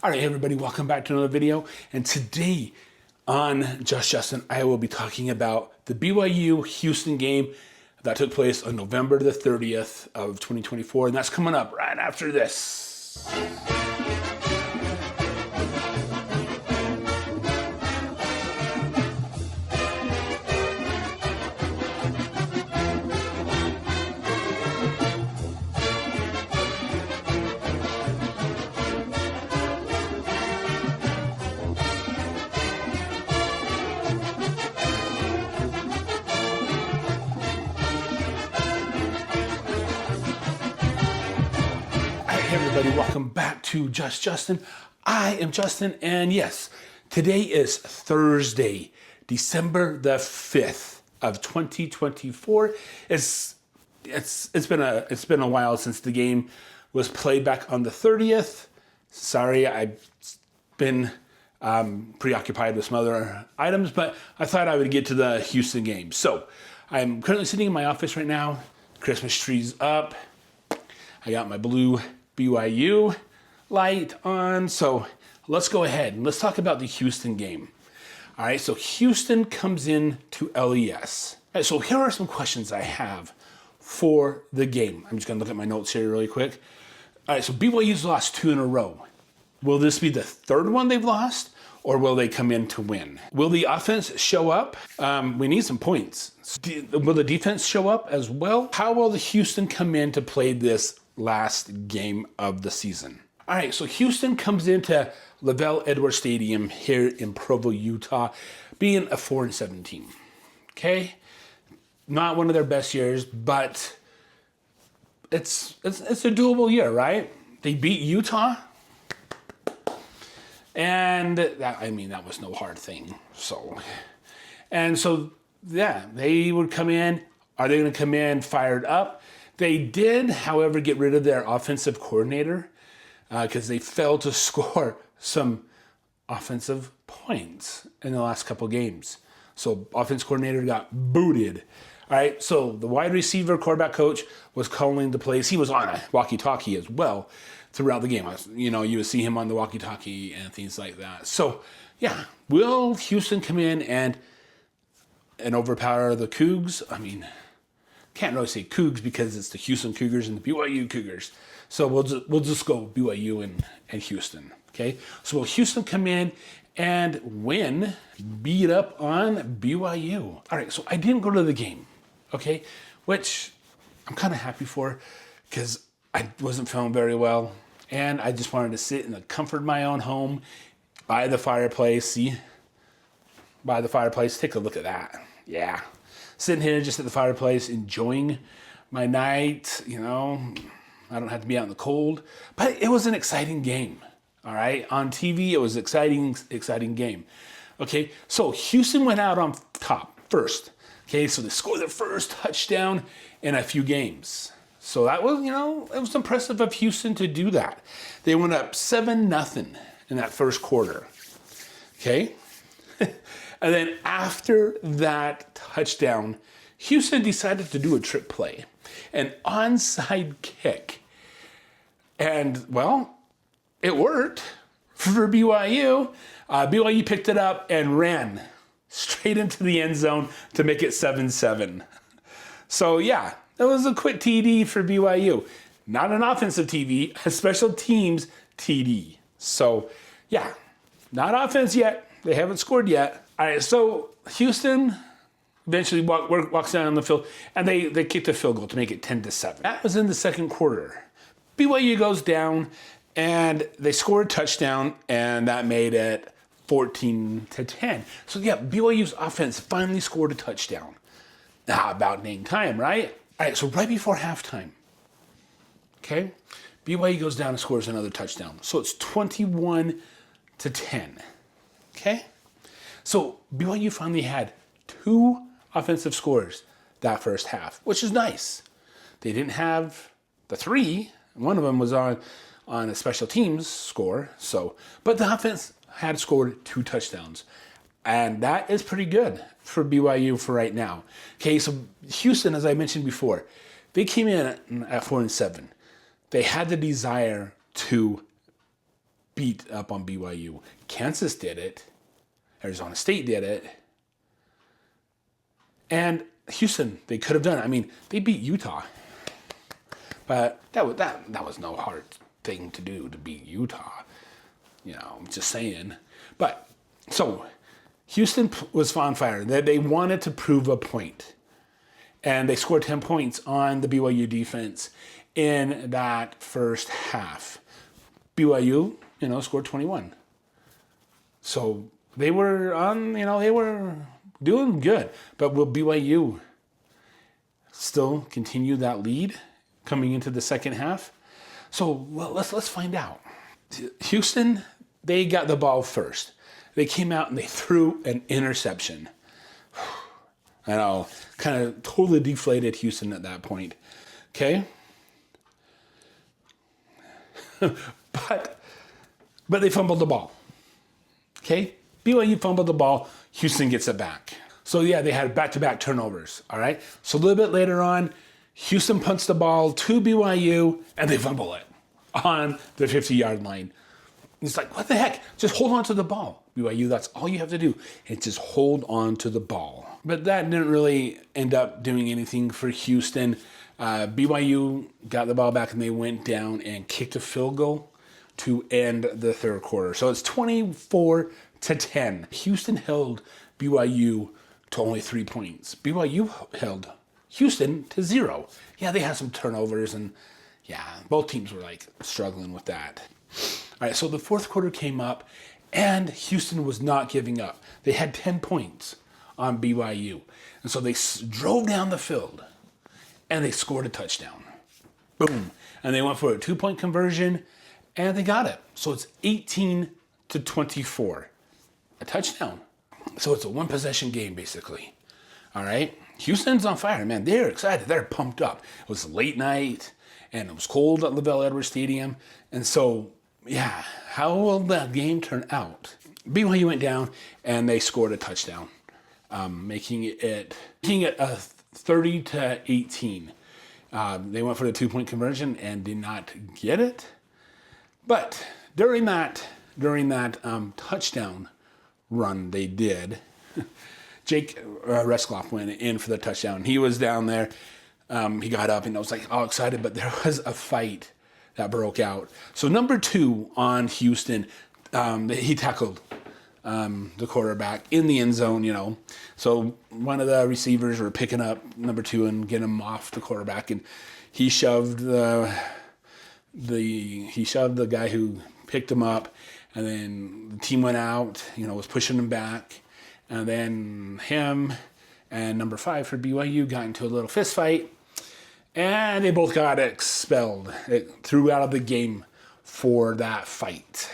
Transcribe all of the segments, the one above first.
All right, everybody, welcome back to another video. And today on Just Justin, I will be talking about the BYU Houston game that took place on November the 30th of 2024. And that's coming up right after this. Hey everybody, welcome back to Just Justin. I am Justin, and yes, today is Thursday, December the 5th of 2024. It's been a while since the game was played back on the 30th. Sorry, I've been preoccupied with some other items, but I thought I would get to the Houston game. So I'm currently sitting in my office right now. Christmas tree's up. I got my blue BYU light on. So let's go ahead and let's talk about the Houston game. All right, so Houston comes in to LES. All right, so here are some questions I have for the game. I'm just gonna look at my notes here really quick. All right, so BYU's lost 2 in a row. Will this be the third one they've lost, or will they come in to win? Will the offense show up? We need some points. Will the defense show up as well? How will the Houston come in to play this last game of the season? All right, so Houston comes into Lavelle Edwards Stadium here in Provo, Utah, being a 4-7 team. Okay, not one of their best years, but it's a doable year, right? They beat Utah, and that was no hard thing. So yeah, they would come in. Are they going to come in fired up? They did, however, get rid of their offensive coordinator because they failed to score some offensive points in the last couple games. So offense coordinator got booted. All right, so the wide receiver quarterback coach was calling the plays. He was on a walkie-talkie as well throughout the game. You would see him on the walkie-talkie and things like that. So yeah, will Houston come in and overpower the Cougs? Can't really say Cougs because it's the Houston Cougars and the BYU Cougars. So we'll just go BYU and Houston, okay? So will Houston come in and win, beat up on BYU? All right, so I didn't go to the game, okay? Which I'm kind of happy for because I wasn't feeling very well. And I just wanted to sit in the comfort of my own home by the fireplace. By the fireplace, take a look at that. Yeah. Sitting here just at the fireplace, enjoying my night, I don't have to be out in the cold. But it was an exciting game, all right? On TV, it was an exciting game. Okay, so Houston went out on top first. Okay, so they scored their first touchdown in a few games. So that was, it was impressive of Houston to do that. They went up 7-0 in that first quarter, okay? And then after that touchdown, Houston decided to do a trick play, an onside kick. And, well, it worked for BYU. BYU picked it up and ran straight into the end zone to make it 7-7. So, yeah, that was a quick TD for BYU. Not an offensive TD, a special teams TD. So, yeah, not offense yet. They haven't scored yet. All right, so Houston eventually walks down on the field, and they kicked a field goal to make it 10-7. That was in the second quarter. BYU goes down, and they scored a touchdown, and that made it 14-10. So yeah, BYU's offense finally scored a touchdown. About dang time, right? All right, so right before halftime, okay, BYU goes down and scores another touchdown. So it's 21-10, okay? So BYU finally had 2 offensive scores that first half, which is nice. They didn't have the 3. One of them was on a special teams score. But the offense had scored 2 touchdowns. And that is pretty good for BYU for right now. Okay, so Houston, as I mentioned before, they came in at 4-7. They had the desire to beat up on BYU. Kansas did it. Arizona State did it. And Houston, they could have done it. I mean, they beat Utah. But that was no hard thing to do, to beat Utah. I'm just saying. But, so, Houston was on fire. They wanted to prove a point. And they scored 10 points on the BYU defense in that first half. BYU, scored 21. So they were they were doing good. But will BYU still continue that lead coming into the second half? So let's find out. Houston, they got the ball first. They came out and they threw an interception. I know, kind of totally deflated Houston at that point. Okay? But they fumbled the ball. Okay? BYU fumbled the ball. Houston gets it back. So, yeah, they had back-to-back turnovers. All right? So, a little bit later on, Houston punts the ball to BYU, and they fumble it on the 50-yard line. It's like, what the heck? Just hold on to the ball. BYU, that's all you have to do. And just hold on to the ball. But that didn't really end up doing anything for Houston. BYU got the ball back and they went down and kicked a field goal to end the third quarter. So it's 24-10. Houston held BYU to only 3 points. BYU held Houston to 0. Yeah, they had some turnovers and both teams were struggling with that. All right, so the fourth quarter came up and Houston was not giving up. They had 10 points on BYU. And so they drove down the field and they scored a touchdown. Boom. And they went for a 2-point conversion and they got it. So it's 18-24. A touchdown. So it's a one-possession game, basically. All right? Houston's on fire, man. They're excited. They're pumped up. It was late night and it was cold at Lavelle Edwards Stadium. And so, how will that game turn out? BYU went down and they scored a touchdown. Making it a 30-18. They went for the 2-point conversion and did not get it. But during that touchdown run they did, Jake Reskloff went in for the touchdown. He was down there. He got up and I was all excited, but there was a fight that broke out. So number 2 on Houston, he tackled the quarterback in the end zone, So one of the receivers were picking up number 2 and getting him off the quarterback, and he shoved the guy who picked him up, and then the team went out, was pushing him back, and then him and number 5 for BYU got into a little fist fight, and they both got expelled. It threw out of the game for that fight.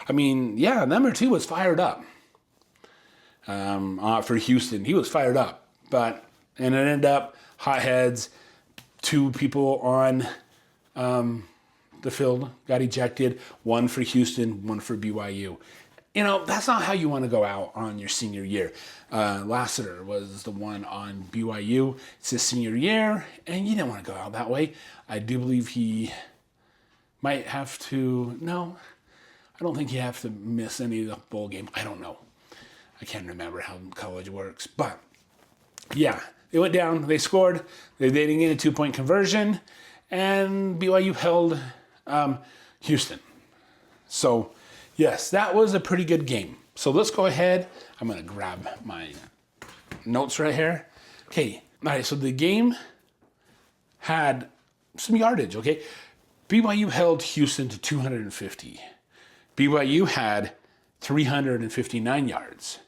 I mean, number 2 was fired up for Houston. He was fired up, and it ended up hotheads. 2 people on the field got ejected. 1 for Houston, 1 for BYU. That's not how you want to go out on your senior year. Lassiter was the one on BYU. It's his senior year, and you didn't want to go out that way. I do believe he might have to. No. I don't think you have to miss any of the bowl game. I don't know. I can't remember how college works. But, they went down. They scored. They didn't get a 2-point conversion. And BYU held Houston. So, yes, that was a pretty good game. So let's go ahead. I'm going to grab my notes right here. Okay. All right, so the game had some yardage, okay? BYU held Houston to 250. BYU had 359 yards.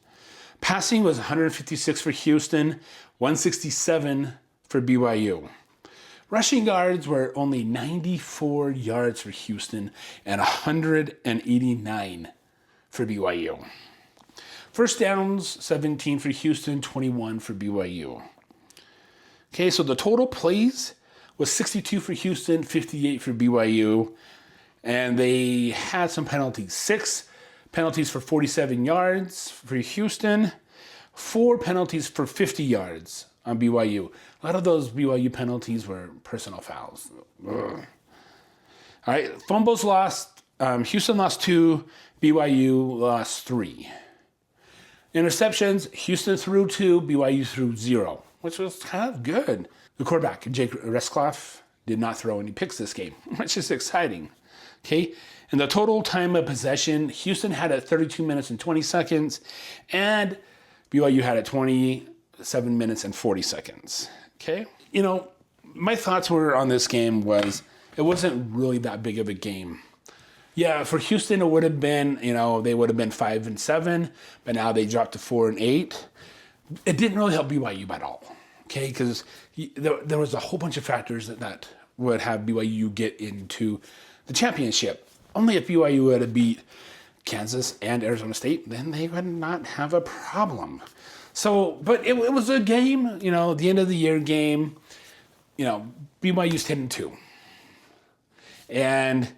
Passing was 156 for Houston, 167 for BYU. Rushing yards were only 94 yards for Houston and 189 for BYU. First downs, 17 for Houston, 21 for BYU. Okay, so the total plays was 62 for Houston, 58 for BYU. And they had some penalties. 6 penalties for 47 yards for Houston. 4 penalties for 50 yards on BYU. A lot of those BYU penalties were personal fouls. Ugh. All right, fumbles lost. Houston lost 2, BYU lost 3. Interceptions, Houston threw 2, BYU threw 0, which was kind of good. The quarterback, Jake Rescloff, did not throw any picks this game, which is exciting. Okay, and the total time of possession, Houston had it 32 minutes and 20 seconds, and BYU had it 27 minutes and 40 seconds. Okay, you know, my thoughts were on this game was it wasn't really that big of a game. Yeah, for Houston, it would have been, you know, they would have been 5-7, but now they dropped to 4-8. It didn't really help BYU at all, okay? Because there was a whole bunch of factors that would have BYU get into the championship. Only if BYU would have beat Kansas and Arizona State, then they would not have a problem. So, but it was a game, you know, the end of the year game. You know, BYU's 10-2. And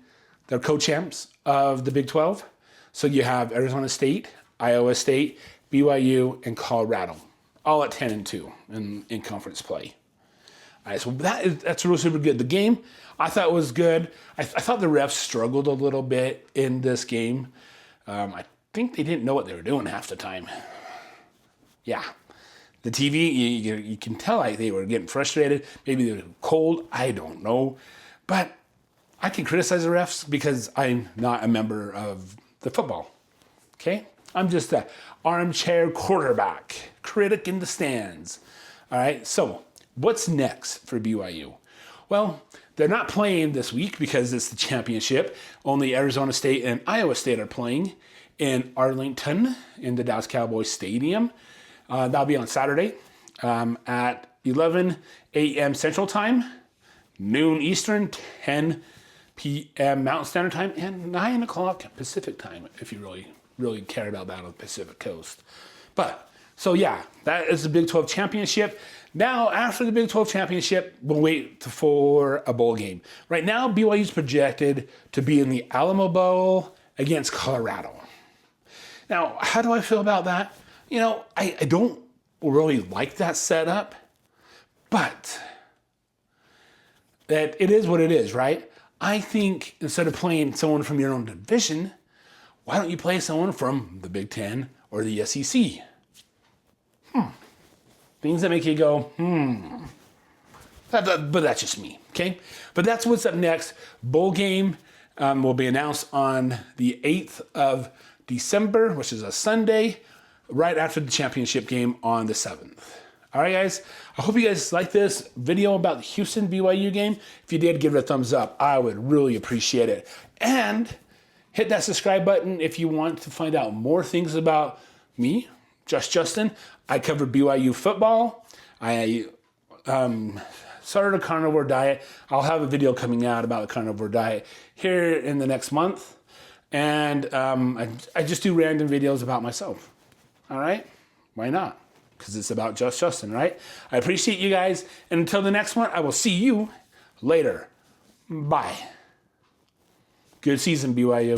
they're co-champs of the Big 12. So you have Arizona State, Iowa State, BYU, and Colorado, all at 10-2 in conference play. All right, so that's really super good. The game, I thought was good. I thought the refs struggled a little bit in this game. I think they didn't know what they were doing half the time. Yeah. The TV, you can tell like they were getting frustrated. Maybe they were cold. I don't know. But I can criticize the refs because I'm not a member of the football. Okay? I'm just an armchair quarterback, critic in the stands. All right? So, what's next for BYU? Well, they're not playing this week because it's the championship. Only Arizona State and Iowa State are playing in Arlington in the Dallas Cowboys Stadium. That'll be on Saturday at 11 a.m. Central Time, noon Eastern, 10 p.m. Mountain Standard Time, and 9 o'clock Pacific Time, if you really care about that on the Pacific Coast. But, so yeah, that is the Big 12 Championship. Now, after the Big 12 Championship, we'll wait for a bowl game. Right now, BYU's projected to be in the Alamo Bowl against Colorado. Now, how do I feel about that? You know, I don't really like that setup, but that it is what it is, right? I think instead of playing someone from your own division, why don't you play someone from the Big Ten or the SEC? Things that make you go, But that's just me, okay? But that's what's up next. Bowl game will be announced on the 8th of December, which is a Sunday, right after the championship game on the 7th. All right, guys. I hope you guys like this video about the Houston BYU game. If you did, give it a thumbs up. I would really appreciate it. And hit that subscribe button if you want to find out more things about me, Just Justin. I cover BYU football. I started a carnivore diet. I'll have a video coming out about the carnivore diet here in the next month. And I just do random videos about myself. All right? Why not? Because it's about Just Justin, right? I appreciate you guys. And until the next one, I will see you later. Bye. Good season, BYU.